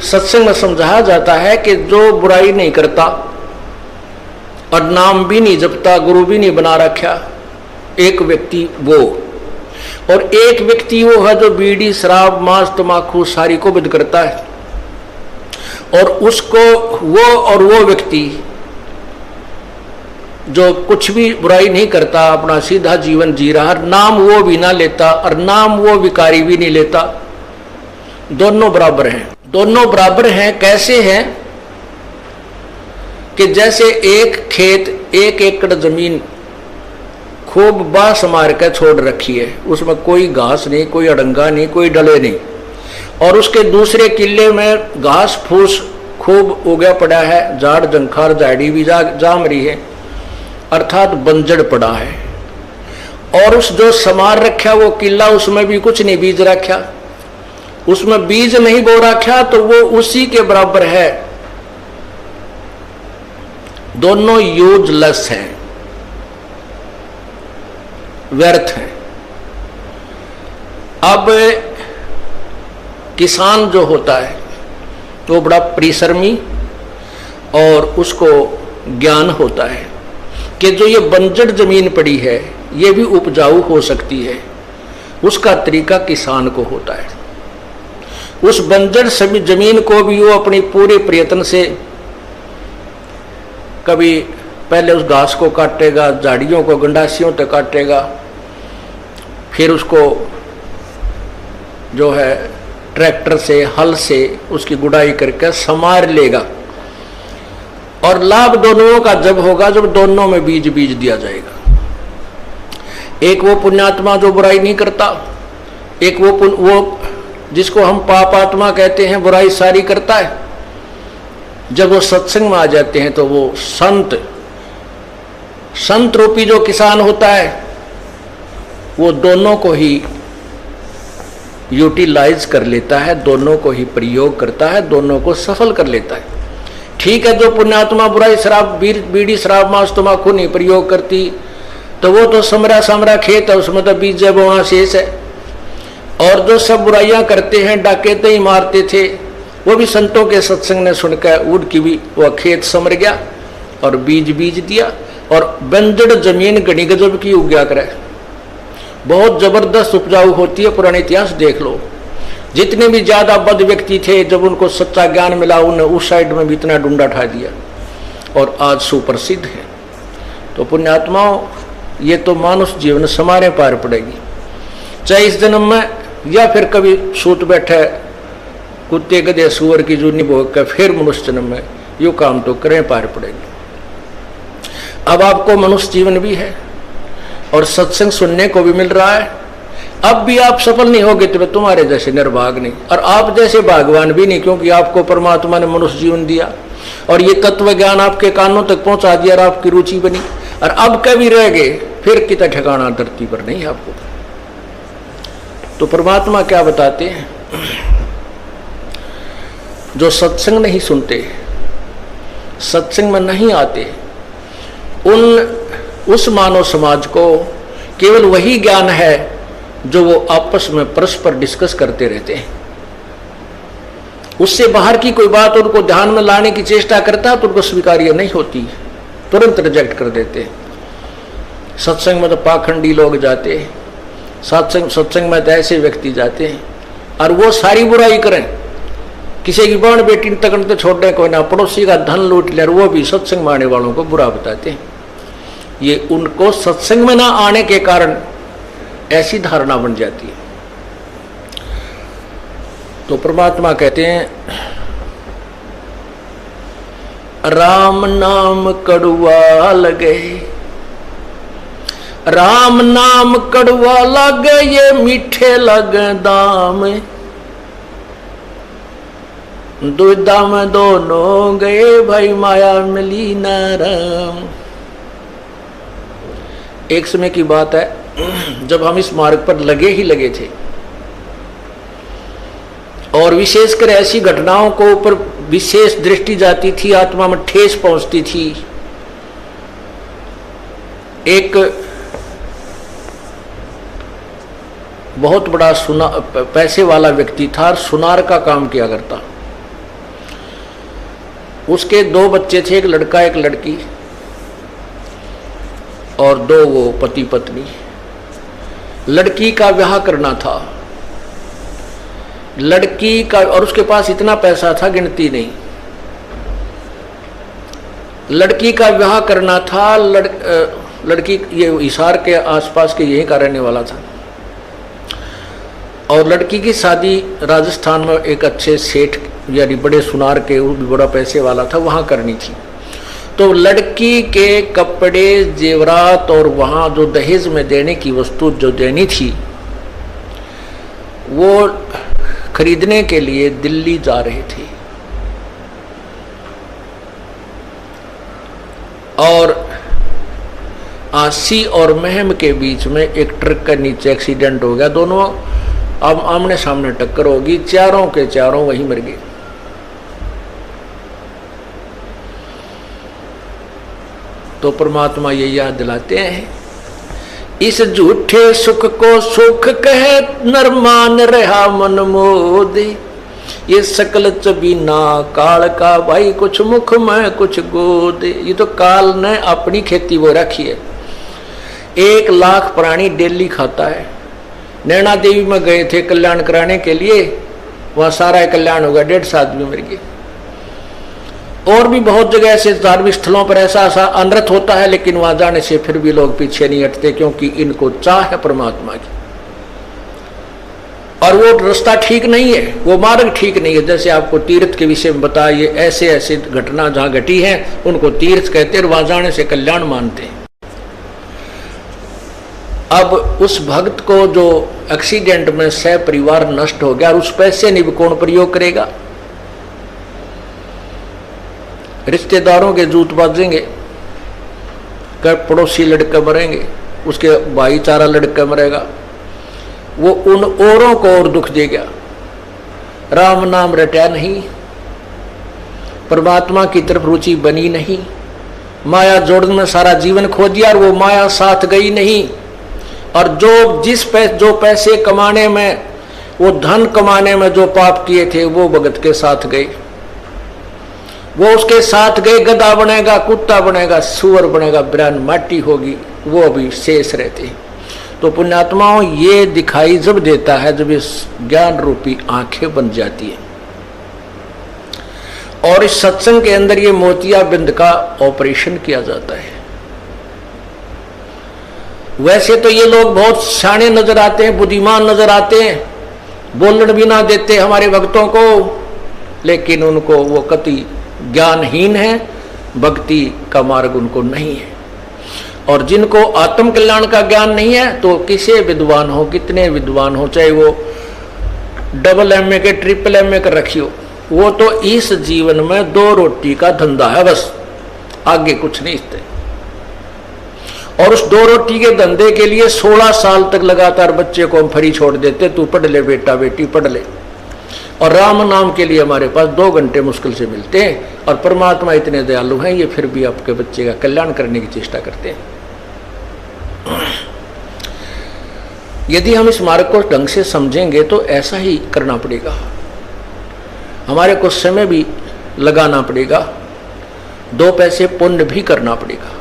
सत्संग में समझाया जाता है कि जो बुराई नहीं करता और नाम भी नहीं जपता, गुरु भी नहीं बना रखा, एक व्यक्ति वो, और एक व्यक्ति वो है जो बीड़ी शराब मांस तमाकू सारी को बंद करता है, और उसको वो व्यक्ति जो कुछ भी बुराई नहीं करता, अपना सीधा जीवन जी रहा, नाम वो भी ना लेता और नाम वो विकारी भी नहीं लेता, दोनों बराबर हैं। दोनों बराबर हैं कैसे हैं कि जैसे एक खेत 1 एकड़ जमीन खूब बांस मार के छोड़ रखी है, उसमें कोई घास नहीं, कोई अड़ंगा नहीं, कोई डले नहीं, और उसके दूसरे किले में घास फूस खूब उगा पड़ा है, झाड़ जंखार झाड़ी भी जाम रही है, अर्थात बंजर पड़ा है, और उस जो समार रखा वो किला उसमें भी कुछ नहीं बीज रखा, उसमें बीज नहीं बो रखा, तो वो उसी के बराबर है, दोनों यूजलेस हैं, व्यर्थ हैं। अब किसान जो होता है वो बड़ा परिश्रमी, और उसको ज्ञान होता है कि जो ये बंजर जमीन पड़ी है ये भी उपजाऊ हो सकती है, उसका तरीका किसान को होता है। उस बंजर सभी जमीन को भी वो अपनी पूरे प्रयत्न से कभी पहले उस घास को काटेगा, झाड़ियों को गंडासियों तक काटेगा, फिर उसको जो है ट्रैक्टर से हल से उसकी गुड़ाई करके समार लेगा, और लाभ दोनों का जब होगा जब दोनों में बीज दिया जाएगा। एक वो पुण्यात्मा जो बुराई नहीं करता, एक वो जिसको हम पापात्मा कहते हैं, बुराई सारी करता है। जब वो सत्संग में आ जाते हैं तो वो संत रूपी जो किसान होता है वो दोनों को ही यूटिलाइज कर लेता है, दोनों को ही प्रयोग करता है, दोनों को सफल कर लेता है। ठीक है, जो पुण्यात्मा बुराई शराब बीड़ी शराब मांस तम्बाकू नहीं प्रयोग करती तो वो तो समरा खेत है, उसमें तो बीज बोना शेष है। और जो सब बुराइयां करते हैं, डाकैते ही मारते थे, वो भी संतों के सत्संग ने सुनकर उनकी भी वह खेत समर गया और बीज दिया, और बंजर जमीन घनी गजब की उग्या करे, बहुत जबरदस्त उपजाऊ होती है। पुराने इतिहास देख लो, जितने भी ज्यादा बद व्यक्ति थे जब उनको सच्चा ज्ञान मिला उन्हें उस साइड में भी इतना डूंडा ठा दिया और आज सुप्रसिद्ध है। तो पुण्यात्माओं, ये तो मानुष जीवन समारे पार पड़ेगी, चाहे इस जन्म में या फिर कभी सूत बैठे कुत्ते गधे सुअर की जूनी भोग कर फिर मनुष्य जन्म में, यो काम तो करें पार पड़ेगी। अब आपको मनुष्य जीवन भी है और सत्संग सुनने को भी मिल रहा है, अब भी आप सफल नहीं होगे तो तुम्हारे जैसे निर्भाग नहीं, और आप जैसे भागवान भी नहीं, क्योंकि आपको परमात्मा ने मनुष्य जीवन दिया और ये तत्व ज्ञान आपके कानों तक पहुंचा दिया और आपकी रुचि बनी, और अब कभी रह गए फिर कितना ठिकाना धरती पर नहीं आपको। तो परमात्मा क्या बताते हैं, जो सत्संग नहीं सुनते, सत्संग में नहीं आते, उस मानव समाज को केवल वही ज्ञान है जो वो आपस में परस्पर डिस्कस करते रहते हैं। उससे बाहर की कोई बात उनको ध्यान में लाने की चेष्टा करता है तो उनको स्वीकार्य नहीं होती, तुरंत रिजेक्ट कर देते हैं। सत्संग में तो पाखंडी लोग जाते हैं, सत्संग में तो ऐसे व्यक्ति जाते हैं और वो सारी बुराई करें, किसी की बहन बेटी तक तो छोड़ने को ना, पड़ोसी का धन लूट ले, वो भी सत्संग में आने वालों को बुरा बताते हैं। ये उनको सत्संग में ना आने के कारण ऐसी धारणा बन जाती है। तो परमात्मा कहते हैं, राम नाम कड़वा लगे, राम नाम कड़वा लगे, ये मीठे लगे दाम, दुविधा में दोनों गए, भाई माया मिली ना राम। एक समय की बात है जब हम इस मार्ग पर लगे थे और विशेषकर ऐसी घटनाओं को ऊपर विशेष दृष्टि जाती थी, आत्मा में ठेस पहुंचती थी। एक बहुत बड़ा पैसे वाला व्यक्ति था, सुनार का काम किया करता, उसके 2 बच्चे थे, एक लड़का एक लड़की, और 2 वो पति पत्नी। लड़की का ब्याह करना था, लड़की का, और उसके पास इतना पैसा था गिनती नहीं। लड़की का ब्याह करना था, लड़की ये हिसार के आसपास के यहीं का रहने वाला था, और लड़की की शादी राजस्थान में एक अच्छे सेठ यानी बड़े सुनार के, वो भी बड़ा पैसे वाला था, वहाँ करनी थी। तो लड़की के कपड़े जेवरात और वहाँ जो दहेज में देने की वस्तु जो देनी थी वो खरीदने के लिए दिल्ली जा रहे थे। और आसी और महम के बीच में एक ट्रक के नीचे एक्सीडेंट हो गया, दोनों अब आमने सामने टक्कर होगी, चारों के चारों वहीं मर गए। तो परमात्मा ये याद दिलाते हैं, इस झूठे सुख को सुख कहे नर मान रहा मन मोदे, ये सकल चबीना काल का भाई कुछ मुख में कुछ गोदे। ये तो काल ने अपनी खेती वो रखी है, 1 लाख प्राणी डेली खाता है। नैना देवी में गए थे कल्याण कराने के लिए, वहां सारा कल्याण होगा, 150 आदमी मर गए। और भी बहुत जगह ऐसे धार्मिक स्थलों पर ऐसा अनर्थ होता है, लेकिन वहां जाने से फिर भी लोग पीछे नहीं हटते, क्योंकि इनको चाह है परमात्मा की। और वो रास्ता ठीक नहीं है, वो मार्ग ठीक नहीं है। जैसे आपको तीर्थ के विषय में बताया, ये ऐसे ऐसे घटना जहां घटी है उनको तीर्थ कहते हैं, वहां जाने से कल्याण मानते हैं। अब उस भक्त को जो एक्सीडेंट में सह परिवार नष्ट हो गया, और उस पैसे नहीं कौन प्रयोग करेगा? रिश्तेदारों के जूत बाजेंगे, पड़ोसी लड़के मरेंगे, उसके भाईचारा लड़का मरेगा, वो उन औरों को और दुख देगा। राम नाम रटा नहीं, परमात्मा की तरफ रुचि बनी नहीं, माया जोड़ने में सारा जीवन खो दिया, और वो माया साथ गई नहीं। और जो पैसे कमाने में, वो धन कमाने में जो पाप किए थे वो भगत के साथ गए, वो उसके साथ गए। गधा बनेगा, कुत्ता बनेगा, सुअर बनेगा, ब्राह्मण माटी होगी, वो अभी शेष रहते। तो पुण्यात्माओं, ये दिखाई जब देता है जब इस ज्ञान रूपी आंखें बन जाती है, और इस सत्संग के अंदर ये मोतियाबिंद का ऑपरेशन किया जाता है। वैसे तो ये लोग बहुत शाणे नजर आते हैं, बुद्धिमान नजर आते हैं, बोलने भी ना देते हमारे भक्तों को, लेकिन उनको वो कति ज्ञानहीन है, भक्ति का मार्ग उनको नहीं है। और जिनको आत्म कल्याण का ज्ञान नहीं है, तो किसे विद्वान हो, कितने विद्वान हो, चाहे वो डबल MA के ट्रिपल MA कर रखी हो, वो तो इस जीवन में 2 रोटी का धंधा है बस, आगे कुछ नहीं इससे। और उस 2 रोटी के धंधे के लिए 16 साल तक लगातार बच्चे को हम फ्री छोड़ देते, तू पढ़ ले बेटा, बेटी पढ़ ले। और राम नाम के लिए हमारे पास 2 घंटे मुश्किल से मिलते हैं, और परमात्मा इतने दयालु हैं, ये फिर भी आपके बच्चे का कल्याण करने की चेष्टा करते हैं। यदि हम इस मार्ग को ढंग से समझेंगे तो ऐसा ही करना पड़ेगा, हमारे को समय भी लगाना पड़ेगा, 2 पैसे पुण्य भी करना पड़ेगा।